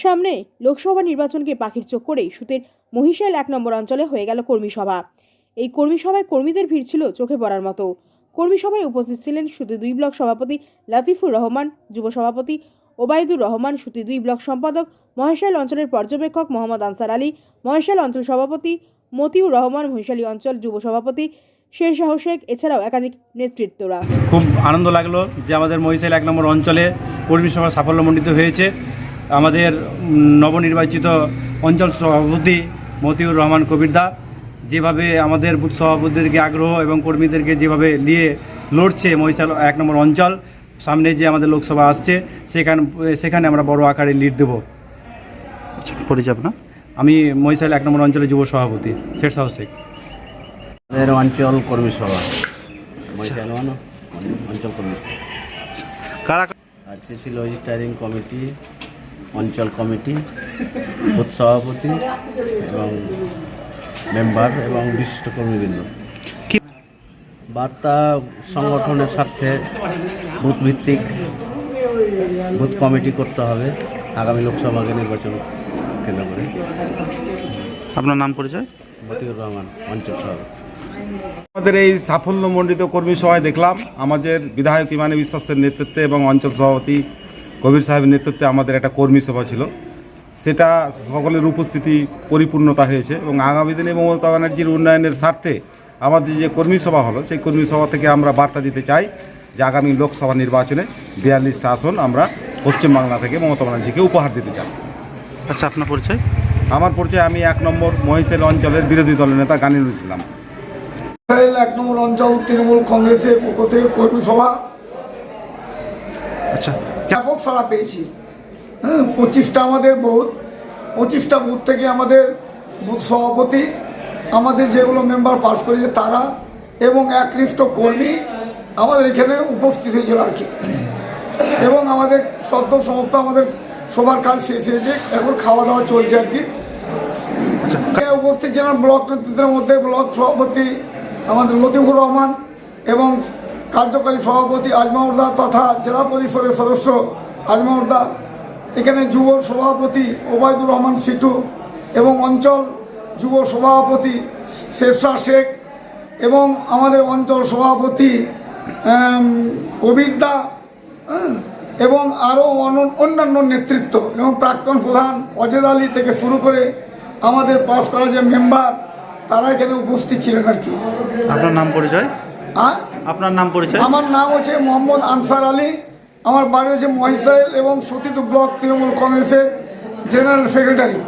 সামনে লোকসভা নির্বাচনকে পাখির চোখ করেই সুতের মহিশাল 1 নম্বর অঞ্চলে হয়ে গেল কর্মী সভা। এই কর্মী সভায় কর্মীদের ভিড় ছিল চোখে পড়ার মতো। কর্মী সভায় উপস্থিত ছিলেন সুতে 2 ব্লক সভাপতি লাতিফুর রহমান, যুব সভাপতি ওবায়দুর রহমান, সুতে 2 ব্লক সম্পাদক মহেশাল অঞ্চলের পর্যবেক্ষক মোহাম্মদ আনসার আলী, মহেশাল অঞ্চল সভাপতি মতিউর রহমান, মহিশালী অঞ্চল যুব সভাপতি শেরশাহ শেখ, এছাড়াও একাধিক নেতৃত্বরা। খুব আনন্দ লাগলো যে আমাদের মহিশাল 1 নম্বর অঞ্চলে কর্মী সভা সাফল্যমণ্ডিত হয়েছে। আমাদের নবনির্বাচিত অঞ্চল সভাপতি মতিউর রহমান কবিরদা যেভাবে আমাদের বুথ সভাপতিদেরকে আগ্রহ এবং কর্মীদেরকে যেভাবে নিয়ে লড়ছে মহিশাল 1 নম্বর অঞ্চল, সামনে যে আমাদের লোকসভা আসছে সেখানে আমরা বড় আকারে লিড দেব। পরিচয় না, আমি মহিশাল 1 নম্বর অঞ্চলের যুব সভাপতি শেরশাহ শেখ। আমাদের অঞ্চল কর্মী সভা মহিশাল অঞ্চল কর্মী কারা আজকে ছিল স্টারিং কমিটি, অঞ্চল কমিটি, বুথ সভাপতি এবং মেম্বার এবং বিশিষ্ট কর্মীবৃন্দ। কি বার্তা সংগঠনের স্বার্থে বুথ ভিত্তিক বুথ কমিটি করতে হবে আগামী লোকসভাকে নির্বাচন কেন্দ্র করে। আপনার নাম পরিচয়? মতিউর রহমান, অঞ্চল সভাপতি। আমাদের এই সাফল্যমণ্ডিত কর্মী সভায় দেখলাম আমাদের বিধায়ক ইমানি বিশ্বাসের নেতৃত্বে এবং অঞ্চল সভাপতি কবির সাহেবের নেতৃত্বে আমাদের একটা কর্মী সভা ছিল। সেটা সকলের উপস্থিতি পরিপূর্ণতা হয়েছে এবং আগামী দিনে মমতা ব্যানার্জির উন্নয়নের স্বার্থে আমাদের যে কর্মী সভা হলো সেই কর্মী সভা থেকে আমরা বার্তা দিতে চাই যে আগামী লোকসভা নির্বাচনে 42টা আসন আমরা পশ্চিমবাংলা থেকে মমতা ব্যানার্জিকে উপহার দিতে চাই। আচ্ছা, আপনার পরিচয়? আমার পরিচয়, আমি 1 নম্বর মহিশাল অঞ্চলের বিরোধী দলের নেতা গানিনুল ইসলাম। 1 নম্বর অঞ্চল তৃণমূল কংগ্রেসের পক্ষ থেকে কর্মী সভা আচ্ছা, ব্যাপক সাড়া পেয়েছি। 25টা আমাদের বুথ, 25টা বুথ থেকে আমাদের বুথ সভাপতি, আমাদের যেগুলো মেম্বার পাস করেছে তারা এবং একনিষ্ঠ কর্মী আমাদের এখানে উপস্থিত হয়েছিল আর কি। এবং আমাদের সদ্য সমাপ্ত আমাদের সবার কাজ শেষ হয়েছে, এখন খাওয়া দাওয়া চলছে আর কি। উপস্থিত ছিলেন ব্লক নেতৃত্বের মধ্যে ব্লক সভাপতি আমাদের লতিফুর রহমান এবং কার্যকারী সভাপতি আজমাউদ্দা তথা জেলা পরিষদের সদস্য আজমাউদ্দা, এখানে যুব সভাপতি ওবায়দুর রহমান সিটু এবং অঞ্চল যুব সভাপতি শেরশাহ শেখ এবং আমাদের অঞ্চল সভাপতি কবিরদা এবং আরও অন্যান্য নেতৃত্ব এবং প্রাক্তন প্রধান অজেদ আলী থেকে শুরু করে আমাদের পাস করা যে মেম্বার তারা এখানে উপস্থিত ছিলেন আর কি। আপনার নাম পরিচয়? আপনার নাম পরিচয়? আমার নাম হচ্ছে মোহাম্মদ আনসার আলী, আমার বাড়ি হচ্ছে মহিশাল এবং সতীটু ব্লক তৃণমূল কংগ্রেসের জেনারেল সেক্রেটারি।